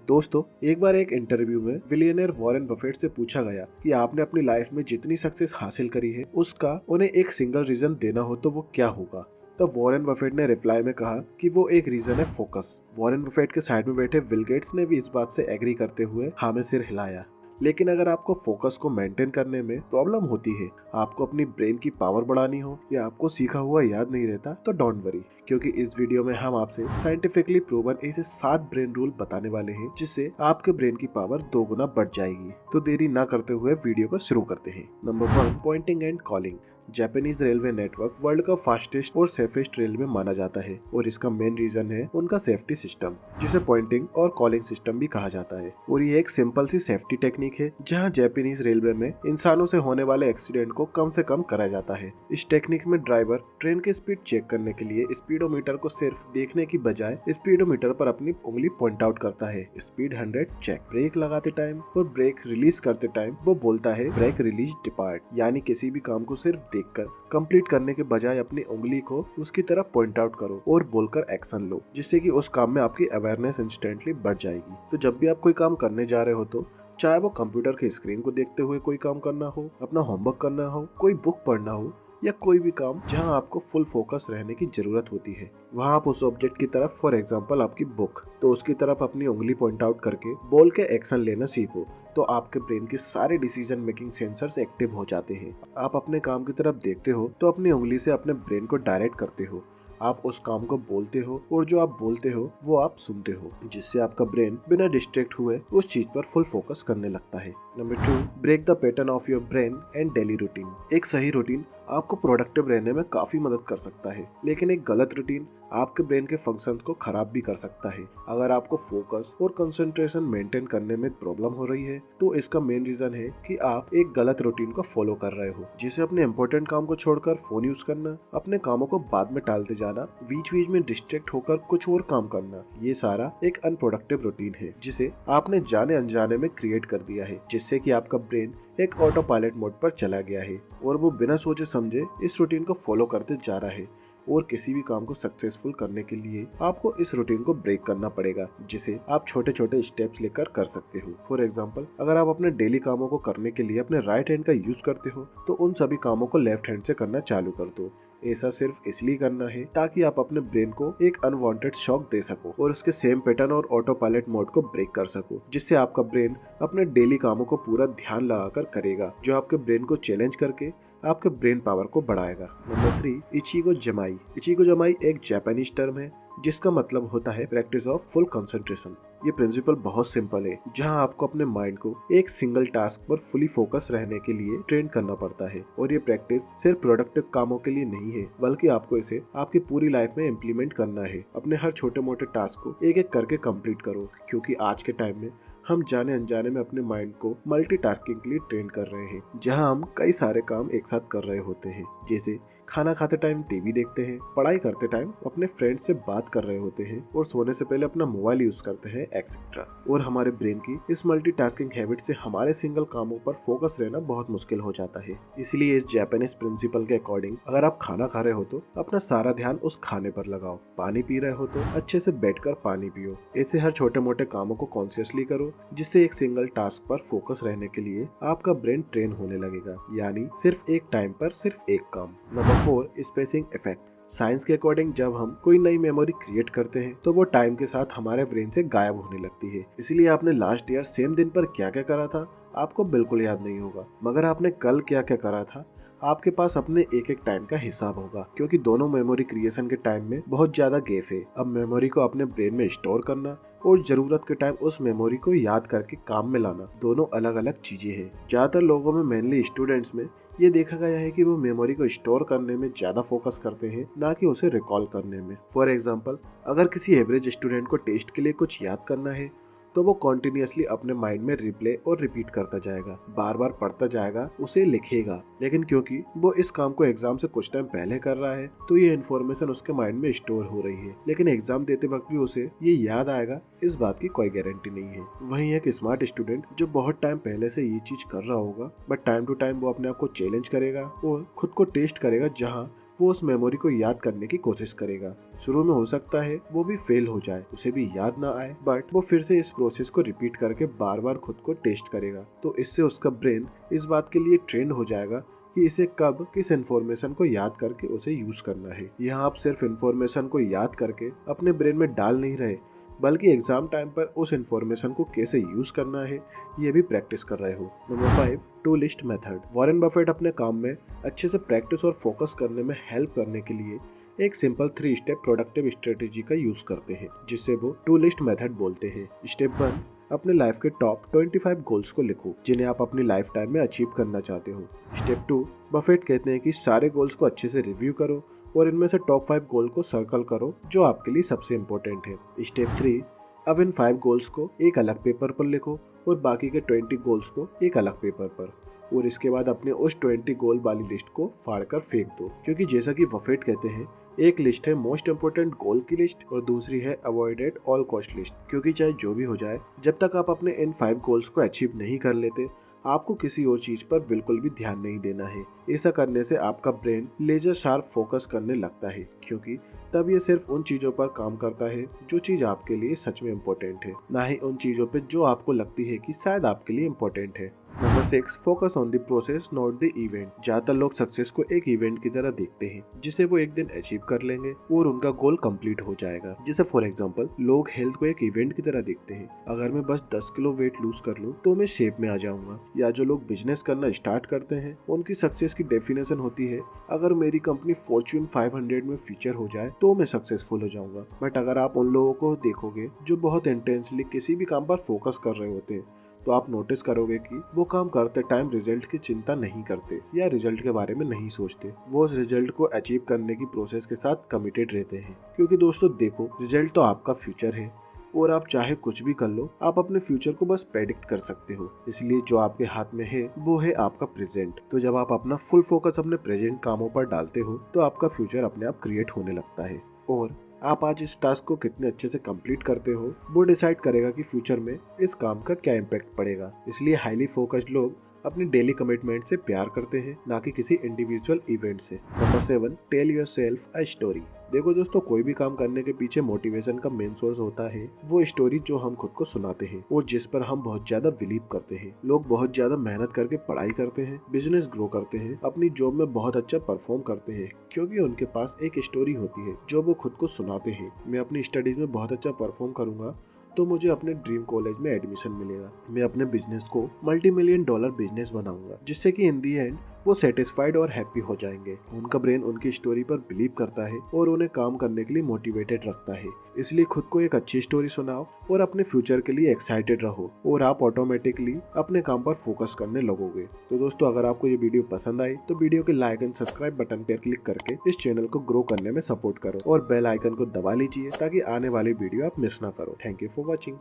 दोस्तों, एक बार एक इंटरव्यू में बिलियनर वॉरेन बफेट से पूछा गया कि आपने अपनी लाइफ में जितनी सक्सेस हासिल करी है उसका उन्हें एक सिंगल रीजन देना हो तो वो क्या होगा। तब वॉरेन बफेट ने रिप्लाई में कहा कि वो एक रीजन है फोकस। वॉरेन बफेट के साइड में बैठे बिल गेट्स ने भी इस बात से एग्री करते हुए हाँ में सिर हिलाया। लेकिन अगर आपको फोकस को मेंटेन करने में प्रॉब्लम होती है, आपको अपनी ब्रेन की पावर बढ़ानी हो या आपको सीखा हुआ याद नहीं रहता, तो डोंट वरी, क्योंकि इस वीडियो में हम आपसे साइंटिफिकली प्रूवन ऐसे 7 ब्रेन रूल बताने वाले हैं जिससे आपके ब्रेन की पावर 2 गुना बढ़ जाएगी। तो देरी ना करते हुए वीडियो को शुरू करते हैं। Number 1, pointing and calling. Japanese railway network world का फास्टेस्ट और सेफेस्ट रेलवे माना जाता है और इसका मेन रीजन है उनका सेफ्टी सिस्टम, जिसे पॉइंटिंग और कॉलिंग सिस्टम भी कहा जाता है। और ये एक सिंपल सी सेफ्टी टेक्निक है जहां जापानीज रेलवे में इंसानों से होने वाले एक्सीडेंट को कम से कम करा जाता है। इस टेक्निक में ड्राइवर ट्रेन की स्पीड चेक करने के लिए स्पीडोमीटर को सिर्फ देखने की बजाय स्पीडोमीटर पर अपनी उंगली पॉइंट आउट करता है। Speed 100 check. ब्रेक लगाते टाइम और ब्रेक रिलीज करते टाइम वो बोलता है ब्रेक रिलीज डिपार्ट, यानी किसी भी काम को सिर्फ देखकर कंप्लीट करने के बजाय अपनी उंगली को उसकी तरफ पॉइंट आउट करो और बोलकर एक्शन लो, जिससे कि उस काम में आपकी अवेयरनेस इंस्टेंटली बढ़ जाएगी। तो जब भी आप कोई काम करने जा रहे हो, तो चाहे वो कंप्यूटर की स्क्रीन को देखते हुए कोई काम करना हो, अपना होमवर्क करना हो, कोई बुक पढ़ना हो या कोई भी काम जहां आपको फुल फोकस रहने की जरूरत होती है, वहां आप उस ऑब्जेक्ट की तरफ, फॉर एग्जांपल आपकी बुक, तो उसकी तरफ अपनी उंगली पॉइंट आउट करके बोल के एक्शन लेना सीखो। तो आपके ब्रेन के सारे डिसीजन मेकिंग सेंसर्स एक्टिव हो जाते हैं। आप अपने काम की तरफ देखते हो तो अपनी उंगली से अपने ब्रेन को डायरेक्ट करते हो। आप उस काम को बोलते हो और जो आप बोलते हो वो आप सुनते हो, जिससे आपका ब्रेन बिना डिस्ट्रैक्ट हुए उस चीज पर फुल फोकस करने लगता है। Number 2, break the pattern of your brain and daily routine. एक सही रूटीन आपको प्रोडक्टिव रहने में काफी मदद कर सकता है, लेकिन एक गलत रूटीन आपके ब्रेन के फंक्शंस को खराब भी कर सकता है। अगर आपको फोकस और कंसंट्रेशन मेंटेन करने में प्रॉब्लम हो रही है, तो इसका मेन रीजन है कि आप एक गलत रूटीन को फॉलो कर रहे हो, जिसे अपने इंपॉर्टेंट काम को छोड़कर फोन यूज करना, अपने कामों को बाद में टालते जाना, बीच बीच में डिस्ट्रैक्ट होकर कुछ और काम करना। ये सारा एक अनप्रोडक्टिव रूटीन है जिसे आपने जाने अनजाने में क्रिएट कर दिया है, जिससे कि आपका ब्रेन एक ऑटो पायलट मोड पर चला गया है और वो बिना सोचे समझे इस रूटीन को फॉलो करते जा रहा है। और किसी भी काम को सक्सेसफुल करने के लिए आपको इस रूटीन को ब्रेक करना पड़ेगा, जिसे आप छोटे छोटे स्टेप्स लेकर कर सकते हो। फॉर एग्जांपल, अगर आप अपने डेली कामों को करने के लिए अपने राइट हैंड का यूज करते हो, तो उन सभी कामों को लेफ्ट हैंड से करना चालू कर दो। ऐसा सिर्फ इसलिए करना है ताकि आप अपने ब्रेन को एक अनवांटेड शॉक दे सको और उसके सेम पैटर्न और ऑटो पायलट मोड को ब्रेक कर सको, जिससे आपका ब्रेन अपने डेली कामों को पूरा ध्यान लगाकर करेगा, जो आपके ब्रेन को चैलेंज करके आपके ब्रेन पावर को बढ़ाएगा। नंबर 3, इचिगो जमाई। इचिगो जमाई एक जापानीज टर्म है जिसका मतलब होता है प्रैक्टिस ऑफ फुल कंसंट्रेशन। ये प्रिंसिपल बहुत सिंपल है, जहां आपको अपने माइंड को एक सिंगल टास्क पर फुली फोकस रहने के लिए ट्रेन करना पड़ता है। और ये प्रैक्टिस सिर्फ प्रोडक्टिव कामों के लिए नहीं है, बल्कि आपको इसे आपकी पूरी लाइफ में इम्प्लीमेंट करना है। अपने हर छोटे मोटे टास्क को एक एक करके कंप्लीट करो, क्योंकि आज के टाइम में हम जाने अनजाने में अपने माइंड को मल्टीटास्किंग के लिए ट्रेन कर रहे हैं, जहां हम कई सारे काम एक साथ कर रहे होते हैं, जैसे खाना खाते टाइम टीवी देखते हैं, पढ़ाई करते टाइम अपने फ्रेंड से बात कर रहे होते हैं और सोने से पहले अपना मोबाइल यूज करते हैं, एक्सेट्रा। और हमारे ब्रेन की इस मल्टीटास्किंग हैबिट से हमारे सिंगल कामों पर फोकस रहना बहुत मुश्किल हो जाता है। इसलिए इस जापानीज प्रिंसिपल के अकॉर्डिंग, अगर आप खाना खा रहे हो तो अपना सारा ध्यान उस खाने पर लगाओ, पानी पी रहे हो तो अच्छे से बैठकर पानी पियो। ऐसे हर छोटे मोटे कामों को कॉन्शियसली करो, जिससे एक सिंगल टास्क पर फोकस रहने के लिए आपका ब्रेन ट्रेन होने लगेगा, यानी सिर्फ एक टाइम पर सिर्फ एक काम। Number 4, spacing effect. साइंस के अकॉर्डिंग जब हम कोई नई मेमोरी क्रिएट करते हैं तो वो टाइम के साथ हमारे ब्रेन से गायब होने लगती है। इसलिए आपने लास्ट ईयर सेम दिन पर क्या क्या करा था आपको बिल्कुल याद नहीं होगा, मगर आपने कल क्या क्या करा था आपके पास अपने एक एक टाइम का हिसाब होगा, क्योंकि दोनों मेमोरी क्रिएशन के टाइम में बहुत ज्यादा गैप है। अब मेमोरी को अपने ब्रेन में स्टोर करना और जरूरत के टाइम उस मेमोरी को याद करके काम में लाना दोनों अलग अलग चीजें हैं। ज्यादातर लोगों में, मेनली स्टूडेंट्स में, ये देखा गया है कि वो मेमोरी को स्टोर करने में ज्यादा फोकस करते हैं, ना कि उसे रिकॉल करने में। फॉर एग्जाम्पल, अगर किसी एवरेज स्टूडेंट को टेस्ट के लिए कुछ याद करना है, तो वो कॉन्टिन्यूसली अपने माइंड में रिप्ले और रिपीट करता जाएगा, बार बार पढ़ता जाएगा, उसे लिखेगा। लेकिन क्योंकि वो इस काम को एग्जाम से कुछ टाइम पहले कर रहा है, तो ये इन्फॉर्मेशन उसके माइंड में स्टोर हो रही है, लेकिन एग्जाम देते वक्त भी उसे ये याद आएगा, इस बात की कोई गारंटी नहीं है। वहीं एक स्मार्ट स्टूडेंट जो बहुत टाइम पहले से ये चीज कर रहा होगा, बट टाइम टू टाइम वो अपने आप को चैलेंज करेगा और खुद को टेस्ट करेगा, जहाँ वो उस मेमोरी को याद करने की कोशिश करेगा। शुरू में हो सकता है वो भी फेल हो जाए, उसे भी याद ना आए, बट वो फिर से इस प्रोसेस को रिपीट करके बार बार खुद को टेस्ट करेगा। तो इससे उसका ब्रेन इस बात के लिए ट्रेंड हो जाएगा कि इसे कब किस इन्फॉर्मेशन को याद करके उसे यूज करना है। यहाँ आप सिर्फ इन्फॉर्मेशन को याद करके अपने ब्रेन में डाल नहीं रहे, बल्कि एग्जाम टाइम पर उस इन्फॉर्मेशन को कैसे यूज करना है ये भी प्रैक्टिस कर रहे हो। Number 5, two list method. Warren Buffett अपने काम में अच्छे से प्रैक्टिस और फोकस करने में हेल्प करने के लिए एक सिंपल 3 स्टेप प्रोडक्टिव स्ट्रेटेजी का यूज करते हैं, जिसे वो टू लिस्ट मेथड बोलते हैं। स्टेप 1, अपने लाइफ के टॉप 25 गोल्स को लिखो जिन्हें आप अपनी लाइफ टाइम में अचीव करना चाहते हो। स्टेप 2, बफेट कहते हैं कि सारे गोल्स को अच्छे से रिव्यू करो और इनमें से टॉप 5 गोल को सर्कल करो जो आपके लिए सबसे इम्पोर्टेंट है। स्टेप 3, अब इन 5 गोल्स को एक अलग पेपर पर लिखो और बाकी के 20 गोल्स को एक अलग पेपर पर, और इसके बाद अपने उस 20 गोल वाली लिस्ट को फाड़कर फेंक दो। क्योंकि जैसा कि बफेट कहते हैं, एक लिस्ट है मोस्ट इम्पोर्टेंट गोल की लिस्ट और दूसरी है avoid at all cost list. क्योंकि चाहे जो भी हो जाए, जब तक आप अपने इन 5 गोल्स को अचीव नहीं कर लेते, आपको किसी और चीज पर बिल्कुल भी ध्यान नहीं देना है। ऐसा करने से आपका ब्रेन लेजर शार्प फोकस करने लगता है, क्योंकि तब ये सिर्फ उन चीजों पर काम करता है जो चीज आपके लिए सच में इम्पोर्टेंट है, ना ही उन चीजों पे जो आपको लगती है कि शायद आपके लिए इम्पोर्टेंट है। Number 6, focus on the process not the event. ज्यादातर लोग सक्सेस को एक इवेंट की तरह देखते हैं जिसे वो एक दिन अचीव कर लेंगे और उनका गोल कंप्लीट हो जाएगा। जैसे फॉर एग्जांपल, लोग हेल्थ को एक इवेंट की तरह देखते हैं। अगर मैं बस 10 किलो वेट लूज कर लूं तो मैं शेप में आ जाऊंगा। या जो लोग बिजनेस करना स्टार्ट करते हैं, उनकी सक्सेस की डेफिनेशन होती है, अगर मेरी कंपनी फॉर्च्यून 500 में फीचर हो जाए तो मैं सक्सेसफुल हो जाऊंगा। बट अगर आप उन लोगों को देखोगे जो बहुत इंटेंसली किसी भी काम पर फोकस कर रहे होते हैं, तो आप नोटिस करोगे कि वो काम करते टाइम रिजल्ट की चिंता नहीं करते या रिजल्ट के बारे में नहीं सोचते। वो उस रिजल्ट को अचीव करने की प्रोसेस के साथ कमिटेड रहते हैं। क्योंकि दोस्तों देखो, रिजल्ट तो आपका फ्यूचर है और आप चाहे कुछ भी कर लो, आप अपने फ्यूचर को बस प्रेडिक्ट कर सकते हो। इसलिए जो आपके हाथ में है वो है आपका प्रेजेंट। तो जब आप अपना फुल फोकस अपने प्रेजेंट कामों पर डालते हो, तो आपका फ्यूचर अपने आप क्रिएट होने लगता है। और आप आज इस टास्क को कितने अच्छे से कंप्लीट करते हो, वो डिसाइड करेगा कि फ्यूचर में इस काम का क्या इम्पैक्ट पड़ेगा। इसलिए हाईली फोकस्ड लोग अपनी डेली कमिटमेंट से प्यार करते हैं, ना कि किसी इंडिविजुअल इवेंट से। Number 7, tell yourself a story. देखो दोस्तों, कोई भी काम करने के पीछे मोटिवेशन का मेन सोर्स होता है वो स्टोरी जो हम खुद को सुनाते हैं और जिस पर हम बहुत ज्यादा बिलीव करते हैं। लोग बहुत ज्यादा मेहनत करके पढ़ाई करते हैं, बिजनेस ग्रो करते हैं, अपनी जॉब में बहुत अच्छा परफॉर्म करते हैं, क्योंकि उनके पास एक स्टोरी होती है जो वो खुद को सुनाते हैं। मैं अपनी स्टडीज में बहुत अच्छा परफॉर्म करूंगा तो मुझे अपने ड्रीम कॉलेज में एडमिशन मिलेगा। मैं अपने बिजनेस को $multi-million बिजनेस बनाऊंगा, जिससे कि इन दी एंड वो सेटिस्फाइड और हैप्पी हो जाएंगे। उनका ब्रेन उनकी स्टोरी पर बिलीव करता है और उन्हें काम करने के लिए मोटिवेटेड रखता है। इसलिए खुद को एक अच्छी स्टोरी सुनाओ और अपने फ्यूचर के लिए एक्साइटेड रहो और आप ऑटोमेटिकली अपने काम पर फोकस करने लगोगे। तो दोस्तों, अगर आपको ये वीडियो पसंद आई तो वीडियो के लाइक एंड सब्सक्राइब बटन पर क्लिक करके इस चैनल को ग्रो करने में सपोर्ट करो और बेल आइकन को दबा लीजिए ताकि आने वाली वीडियो आप मिस ना करो। Thank you for watching.